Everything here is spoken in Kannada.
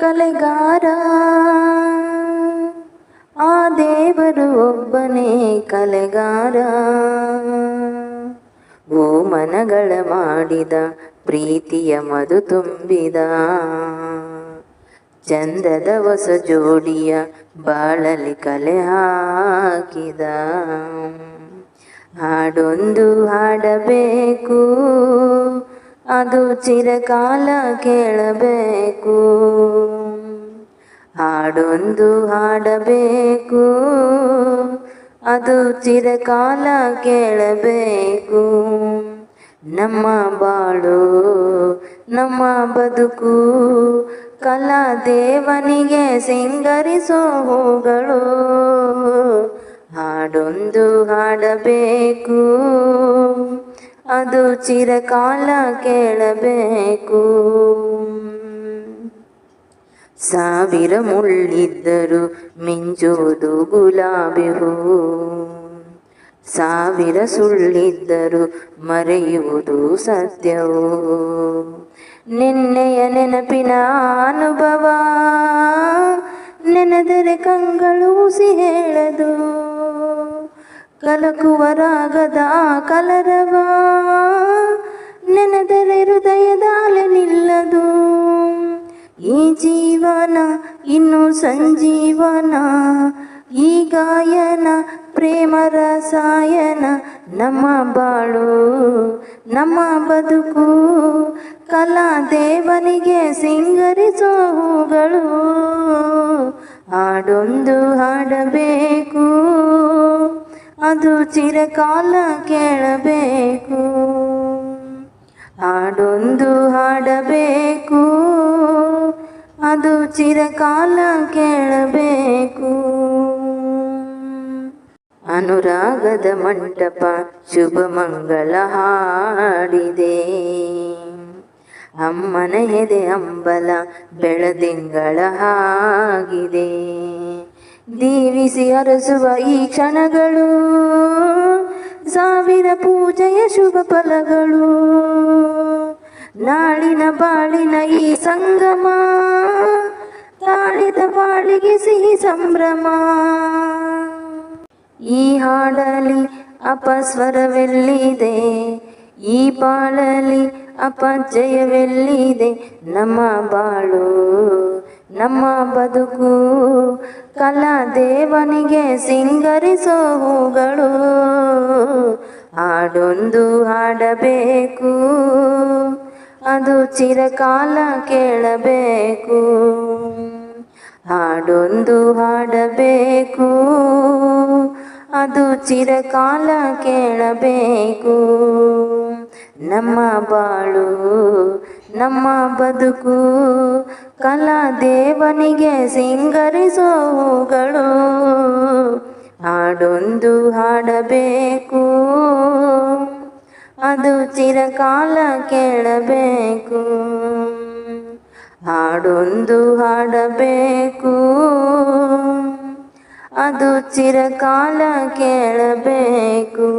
ಕಲೆಗಾರ ಆ ದೇವರು ಒಬ್ಬನೇ ಕಲೆಗಾರ. ಓ ಮನಗಳ ಮಾಡಿದ ಪ್ರೀತಿಯ ಮಧು ತುಂಬಿದ ಚಂದದ ಹೊಸ ಜೋಡಿಯ ಬಾಳಲಿ ಕಲೆ ಹಾಕಿದ. ಹಾಡೊಂದು ಹಾಡಬೇಕು, ಅದು ಚಿರಕಾಲ ಕೇಳಬೇಕು. ಹಾಡೊಂದು ಹಾಡಬೇಕು, ಅದು ಚಿರಕಾಲ ಕೇಳಬೇಕು. ನಮ್ಮ ಬಾಳು ನಮ್ಮ ಬದುಕು ಕಲಾದೇವನಿಗೆ ಸಿಂಗರಿಸೋ ಹೂಗಳು. ಹಾಡೊಂದು ಹಾಡಬೇಕು, ಅದು ಚಿರಕಾಲ ಕೇಳಬೇಕು. ಸಾವಿರ ಮುಳ್ಳಿದ್ದರು ಮಿಂಚುವುದು ಗುಲಾಬಿ ಹೂ, ಸಾವಿರ ಸುಳ್ಳಿದ್ದರು ಮರೆಯುವುದು ಸತ್ಯವು. ನಿನ್ನೆಯ ನೆನಪಿನ ಅನುಭವ ನೆನೆದರೆ ಕಂಗಳು ಹುಸಿ ಹೇಳದು. ಕಲಕುವ ರಾಗದ ಕಲರವ ನೆನೆದರೆ ಹೃದಯದ ಅಲೆ ನಿಲ್ಲದು. ಈ ಜೀವನ ಇನ್ನು ಸಂಜೀವನ, ಈ ಗಾಯನ ಪ್ರೇಮ ರಸಾಯನ. ನಮ್ಮ ಬಾಳು ನಮ್ಮ ಬದುಕು ಕಲಾದೇವನಿಗೆ ಸಿಂಗರಿಸೋ ಹೂಗಳು. ಹಾಡೊಂದು ಹಾಡಬೇಕು, ಅದು ಚಿರಕಾಲ ಕೇಳಬೇಕು. ಹಾಡೊಂದು ಹಾಡಬೇಕು, ಅದು ಚಿರಕಾಲ ಕೇಳಬೇಕು. ಅನುರಾಗದ ಮಂಟಪ ಶುಭ ಮಂಗಳ ಹಾಡಿದೆ, ಅಮ್ಮನ ಎದೆ ಅಂಬಲ ಬೆಳದಿಂಗಳ ಹಾಗಿದೆ. ದೀವಿಸಿ ಅರಸುವ ಈ ಕ್ಷಣಗಳು ಸಾವಿರ ಪೂಜೆಯ ಶುಭ ಫಲಗಳು. ನಾಳಿನ ಬಾಳಿನ ಈ ಸಂಗಮ ತಾಳಿದ ಬಾಳಿಗೆ ಸಿಹಿ ಸಂಭ್ರಮ. ಈ ಹಾಡಲಿ ಅಪಸ್ವರವೆಲ್ಲಿದೆ, ಈ ಬಾಳಲಿ ಅಪಜಯವೆಲ್ಲಿದೆ. ನಮ್ಮ ಬಾಳು ನಮ್ಮ ಬದುಕು ಕಲಾದೇವನಿಗೆ ಸಿಂಗರಿಸೋ ಹೂಗಳು. ಹಾಡೊಂದು ಹಾಡಬೇಕು, ಅದು ಚಿರಕಾಲ ಕೇಳಬೇಕು. ಹಾಡೊಂದು ಹಾಡಬೇಕು, ಅದು ಚಿರಕಾಲ ಕೇಳಬೇಕು. ನಮ್ಮ ಬಾಳು ನಮ್ಮ ಬದುಕು ಕಲಾದೇವನಿಗೆ ಸಿಂಗರಿಸೋ ಹೂಗಳು. ಹಾಡೊಂದು ಹಾಡಬೇಕು, ಅದು ಚಿರಕಾಲ ಕೇಳಬೇಕು. ಹಾಡೊಂದು ಹಾಡಬೇಕು, ಅದು ಚಿರಕಾಲ ಕೇಳಬೇಕು.